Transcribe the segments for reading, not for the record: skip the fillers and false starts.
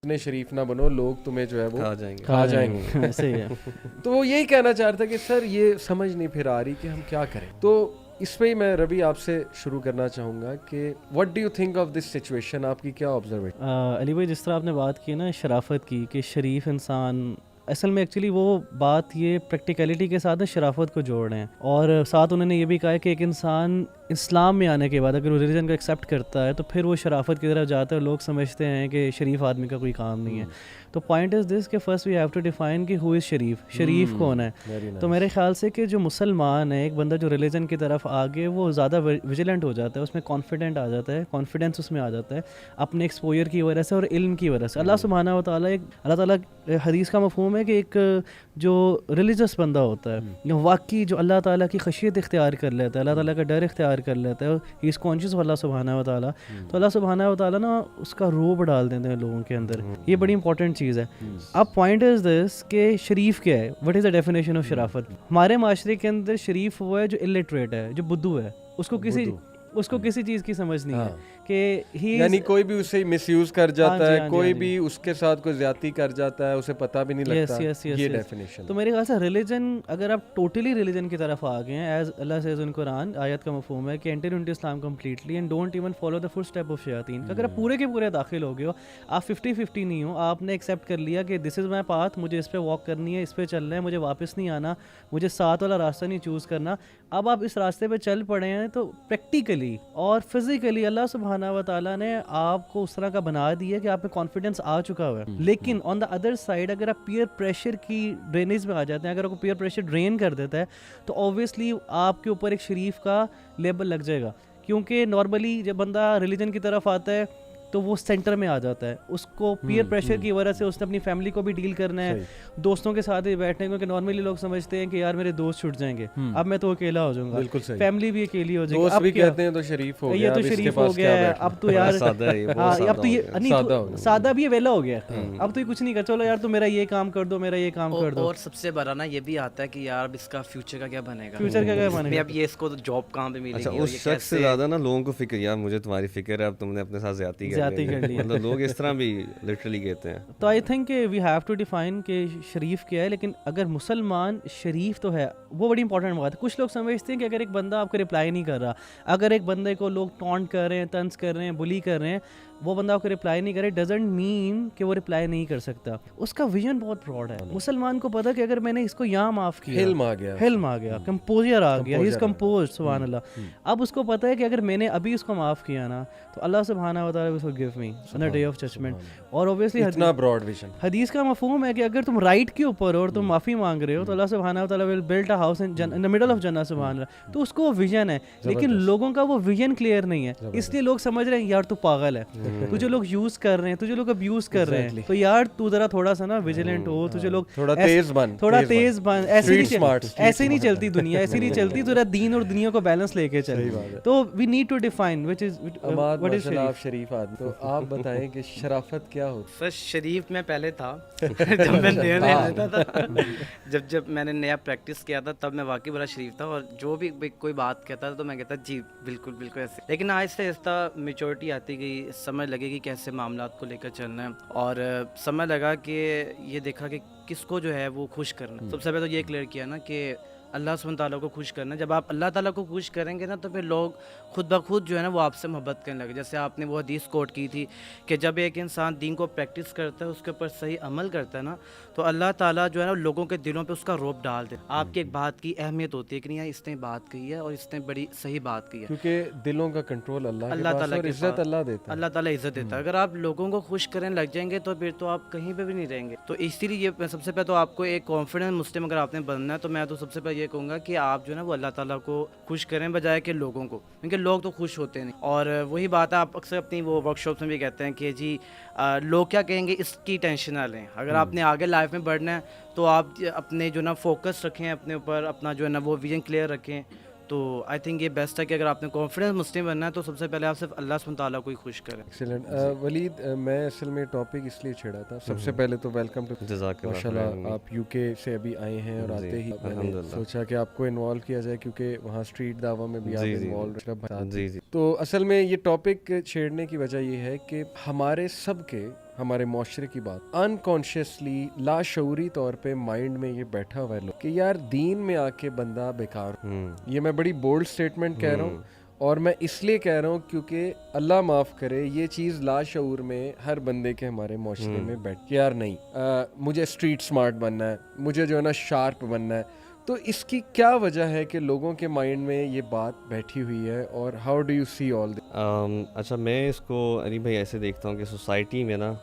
اتنے شریف نہ بنو, لوگ تمہیں جو ہے وہ کھا جائیں گے. ایسے ہی ہے. تو وہ یہی کہنا چاہ رہا تھا کہ سر یہ سمجھ نہیں پھر آ رہی کہ ہم کیا کریں. تو اس پہ ہی میں ربی آپ سے شروع کرنا چاہوں گا کہ what do you think of this situation, آپ کی کیا آبزرویشن؟ علی بھائی جس طرح آپ نے بات کی نا شرافت کی, کہ شریف انسان اصل میں ایکچولی وہ بات یہ پریکٹیکلٹی کے ساتھ شرافت کو جوڑ رہے ہیں, اور ساتھ انہوں نے یہ بھی کہا ہے کہ ایک انسان اسلام میں آنے کے بعد اگر وہ ریلیجن کو ایکسیپٹ کرتا ہے تو پھر وہ شرافت کی طرف جاتا ہے, اور لوگ سمجھتے ہیں کہ شریف آدمی کا کوئی کام نہیں ہے. تو پوائنٹ از دس کہ first we have to define کہ ہو از شریف, شریف کون ہے. تو میرے خیال سے کہ جو مسلمان ہے, ایک بندہ جو ریلیجن کی طرف آگے وہ زیادہ ویجیلنٹ ہو جاتا ہے, اس میں کانفیڈنٹ آ جاتا ہے, کانفیڈنس اس میں آ جاتا ہے اپنے ایکسپوجر کی وجہ سے اور علم کی وجہ سے. اللہ سبحانہ و تعالیٰ اللہ تعالیٰ حدیث کا مفہوم ہے کہ ایک جو ریلیجس بندہ ہوتا ہے, جو واقعی جو اللہ تعالیٰ کی خشیت اختیار کر لیتا ہے, اللہ تعالیٰ کا ڈر اختیار کر لیتا ہے, ہی از کانشیس آف اللہ سبحانہ و تعالیٰ, تو اللہ سبحانہ و تعالیٰ نا اس کا روب ڈال دیتے ہیں لوگوں کے اندر. یہ بڑی امپورٹنٹ چیز ہے. اب پوائنٹ از دس کہ شریف کیا ہے, what is the definition of شرافت. ہمارے معاشرے کے اندر شریف وہ ہے جو الٹریٹ ہے, جو بدو ہے, اس کو کسی چیز کی سمجھ نہیں ہے کہ یعنی کوئی بھی اسے مس یوز کر جاتا ہے, کوئی بھی اس کے ساتھ کوئی زیادتی کر جاتا ہے, اسے پتہ بھی نہیں لگتا. یہ ڈیفینیشن. تو میرے خیال سے ریلیجن, اگر آپ ٹوٹلی ریلیجن کی طرف آ گئے ہیں, ایز اللہ سیز ان قرآن, آیت کا مفہوم ہے کہ enter into Islam completely and don't even follow the footstep of شیاطین. اگر آپ پورے کے پورے داخل ہو گئے ہو, آپ 50-50 نہیں ہو, آپ نے ایکسیپٹ کر لیا کہ دس از مائی پاتھ, مجھے اس پہ واک کرنی ہے, اس پہ چلنا ہے, مجھے واپس نہیں آنا, مجھے ساتھ والا راستہ نہیں چوز کرنا, اب آپ اس راستے پہ چل پڑے ہیں, تو پریکٹیکلی اور فزیکلی اللہ سبحانہ و تعالیٰ نے آپ کو اس طرح کا بنا دیا کہ آپ میں کانفیڈنس آ چکا ہوا ہے. لیکن آن دا ادر سائڈ اگر آپ پیئر پریشر کی ڈرینیج میں آ جاتے ہیں, اگر آپ کو پیئر پریشر ڈرین کر دیتا ہے, تو اوبویسلی آپ کے اوپر ایک شریف کا لیبل لگ جائے گا. کیونکہ نارملی جب بندہ ریلیجن کی طرف آتا ہے تو وہ سینٹر میں آ جاتا ہے, اس کو پیئر پریشر کی وجہ سے اس نے اپنی فیملی کو بھی ڈیل کرنا ہے, دوستوں کے ساتھ بھی بیٹھنے, کیونکہ نارملی لوگ سمجھتے ہیں کہ یار میرے دوست چھٹ جائیں گے, اب میں تو اکیلا ہو جاؤں گا, فیملی بھی اکیلی ہو جائے گی, دوست بھی کہتے ہیں تو شریف ہو گیا, یہ تو شریف ہو گیا ہے, اب تو یار اب تو یہ سادہ بھی ویلا ہو گیا, اب تو یہ کچھ نہیں کر, چلو یار تو میرا یہ کام کر دو, میرا یہ کام کر دو. اور سب سے بڑا نا یہ بھی آتا ہے کہ یار اس کا فیوچر کا کیا بنے گا, فیوچر کا کیا بنے گا, اب یہ اس کو جاب کہاں پہ ملے گی. اس شخص سے زیادہ نا لوگوں کو فکر, یار مجھے تمہاری فکر ہے, اب تم نے اپنے ساتھ زیادتی کر لی, لوگ اس طرح بھی لٹرلی کہتے ہیں. تو آئی تھنک کہ وی ہیو ٹو ڈیفائن کہ شریف کیا ہے. لیکن اگر مسلمان شریف تو ہے, وہ بڑی امپورٹنٹ بات ہے. کچھ لوگ سمجھتے ہیں کہ اگر ایک بندہ آپ کو رپلائی نہیں کر رہا, اگر ایک بندے کو لوگ ٹونٹ کر رہے ہیں, طنز کر رہے ہیں, بلی کر رہے ہیں, وہ بندہ آپ کو رپلائی نہیں کرے, ڈزنٹ مین کہ وہ رپلائی نہیں کر سکتا. اس کا ویژن بہت براڈ ہے. مسلمان کو پتا کہ اگر میں نے اس کو یہاں معاف کیا, حلم آ گیا, کمپوزر آ گیا, ہی از کمپوزڈ, سبحان اللہ. اب اس کو پتا ہے کہ اگر میں نے ابھی اس کو معاف کیا نا, تو اللہ سبحانہ و تعالیٰ will forgive me on the day of judgment. اور obviously اتنا براڈ ویژن, حدیث کا مفہوم ہے کہ اگر تم رائٹ کے اوپر ہو اور تم معافی مانگ رہے ہو, تو اللہ سبحانہ و تعالیٰ will build a house in the middle of جنہ, سبحان اللہ. تو اس کو ویژن ہے, لیکن لوگوں کا وہ ویژن کلیئر نہیں ہے, اس لیے لوگ سمجھ رہے ہیں یار تو پاگل ہے, تجھے لوگ یوز کر رہے ہیں, تجھے لوگ ابیوز کر رہے ہیں, تو یار تو ذرا تھوڑا سا نا ویجیلنٹ ہو, تجھے لوگ تھوڑا تیز بن, ایسے نہیں چلتی دنیا, ایسے نہیں چلتی, ذرا دین اور دنیا کو بیلنس لے کے چل. تو we need to define which is what is شریف آدمی. تو آپ بتائیں کہ شرافت کیا ہوتی ہے؟ شریف میں پہلے تھا, جب میں نیا لیتا تھا, جب میں نے نیا پریکٹس کیا تھا, تب میں واقعی بڑا شریف تھا, اور جو بھی کوئی بات کہتا تھا تو میں کہتا جی بالکل بالکل ایسے. لیکن آہستہ آہستہ میچورٹی آتی گئی, سمجھ لگے کہ کیسے معاملات کو لے کر چلنا ہے, اور سمجھ لگا کہ یہ دیکھا کہ کس کو جو ہے وہ خوش کرنا. سب سے پہلے تو یہ کلیئر کیا نا کہ اللہ سبحانہ تعالیٰ کو خوش کرنا. جب آپ اللہ تعالیٰ کو خوش کریں گے نا, تو پھر لوگ خود بخود جو ہے نا وہ آپ سے محبت کرنے لگے. جیسے آپ نے وہ حدیث کوٹ کی تھی کہ جب ایک انسان دین کو پریکٹس کرتا ہے, اس کے اوپر صحیح عمل کرتا ہے نا, تو اللہ تعالیٰ جو ہے نا لوگوں کے دلوں پہ اس کا رعب ڈال دے. آپ کی ایک بات کی اہمیت ہوتی ہے کہ نہیں اس نے بات کہی ہے اور اس نے بڑی صحیح بات کی ہے, کیونکہ دلوں کا کنٹرول اللہ تعالیٰ کی عزت اللہ دیتا ہے, اللہ تعالیٰ عزت دیتا ہے. اگر آپ لوگوں کو خوش کرنے لگ جائیں گے تو پھر تو آپ کہیں پہ بھی نہیں رہیں گے. تو اسی لیے میں سب سے پہلے تو آپ کو ایک کانفیڈنٹ مسلم اگر آپ نے بننا ہے, تو میں تو سب سے پہلے یہ کہوں گا کہ آپ جو ہے نا وہ اللہ تعالیٰ کو خوش کریں بجائے کہ لوگوں کو, کیونکہ لوگ تو خوش ہوتے نہیں. اور وہی بات ہے, آپ اکثر اپنی وہ ورک شاپس میں بھی کہتے ہیں کہ جی لوگ کیا کہیں گے اس کی ٹینشن نہ لیں. اگر آپ نے آگے لائف میں بڑھنا ہے تو آپ اپنے جو نا فوکس رکھیں اپنے اوپر, اپنا جو ہے نا وہ ویژن کلیئر رکھیں. تو آئی تھنک یہ بیسٹ ہے کہ اگر آپ نے کانفیڈنس مسلم بننا ہے تو سب سے پہلے آپ صرف اللہ سبحانہ تعالیٰ کو ہی خوش کریں. ایکسیلنٹ. ولید, میں اصل میں ٹاپک اس لیے چھیڑا تھا, سب سے پہلے تو ویلکم ٹو, ماشاء اللہ آپ یو کے سے ابھی آئے ہیں, اور آتے ہی میں نے سوچا کہ آپ کو انوالو کیا جائے, کیونکہ وہاں اسٹریٹ دعویٰ میں بھی آپ انوالو. تو اصل میں یہ ٹاپک چھیڑنے کی وجہ یہ ہے کہ ہمارے سب کے ہمارے معاشرے کی بات, انکانشیسلی لاشعوری طور پہ مائنڈ میں یہ بیٹھا ہوا ہے لوگ کہ یار دین میں آ کے بندہ بیکار. یہ میں بڑی بولڈ سٹیٹمنٹ کہہ رہا ہوں, اور میں اس لیے کہہ رہا ہوں کیونکہ اللہ معاف کرے یہ چیز لاشعور میں ہر بندے کے ہمارے معاشرے میں بیٹھ کے یار نہیں مجھے اسٹریٹ سمارٹ بننا ہے, مجھے جو ہے نا شارپ بننا ہے. تو اس کی کیا وجہ ہے کہ لوگوں کے مائنڈ میں یہ بات بیٹھی ہوئی ہے, اور ہاؤ ڈو یو سی آل دس؟ اچھا, میں اس کو علی بھائی ایسے دیکھتا ہوں کہ سوسائٹی میں نا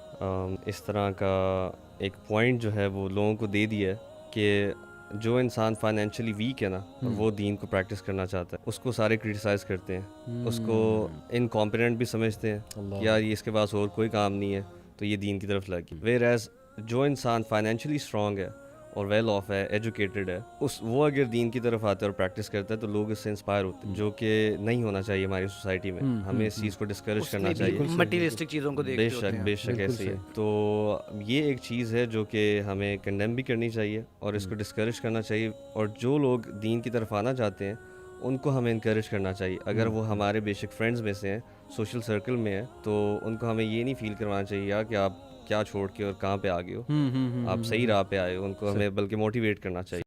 اس طرح کا ایک پوائنٹ جو ہے وہ لوگوں کو دے دیا ہے کہ جو انسان فائنینشلی ویک ہے نا وہ دین کو پریکٹس کرنا چاہتا ہے, اس کو سارے کرٹیسائز کرتے ہیں, اس کو انکمپیٹنٹ بھی سمجھتے ہیں کہ یار یہ اس کے پاس اور کوئی کام نہیں ہے تو یہ دین کی طرف لگی. ویئر ایز جو انسان فائنینشلی اسٹرانگ ہے اور ویل آف ہے, ایجوکیٹڈ ہے, وہ اگر دین کی طرف آتا ہے اور پریکٹس کرتا ہے تو لوگ اس سے انسپائر ہوتے ہیں, جو کہ نہیں ہونا چاہیے ہماری سوسائٹی میں. ہمیں اس چیز کو ڈسکریج کرنا چاہیے, مٹیریلسٹک چیزوں کو بے شک بے شک ایسے ہی ہے. تو یہ ایک چیز ہے جو کہ ہمیں کنڈیم بھی کرنی چاہیے اور اس کو ڈسکریج کرنا چاہیے, اور جو لوگ دین کی طرف آنا چاہتے ہیں ان کو ہمیں انکریج کرنا چاہیے. اگر وہ ہمارے بے شک فرینڈز میں سے ہیں, سوشل سرکل میں ہیں, تو ان کو ہمیں یہ نہیں فیل کروانا چاہیے یار کہ آپ کیا چھوڑ کے اور کہاں پہ آ گئے ہو, آپ صحیح راہ پہ آئے ہو. ان کو ہمیں بلکہ موٹیویٹ کرنا چاہیے.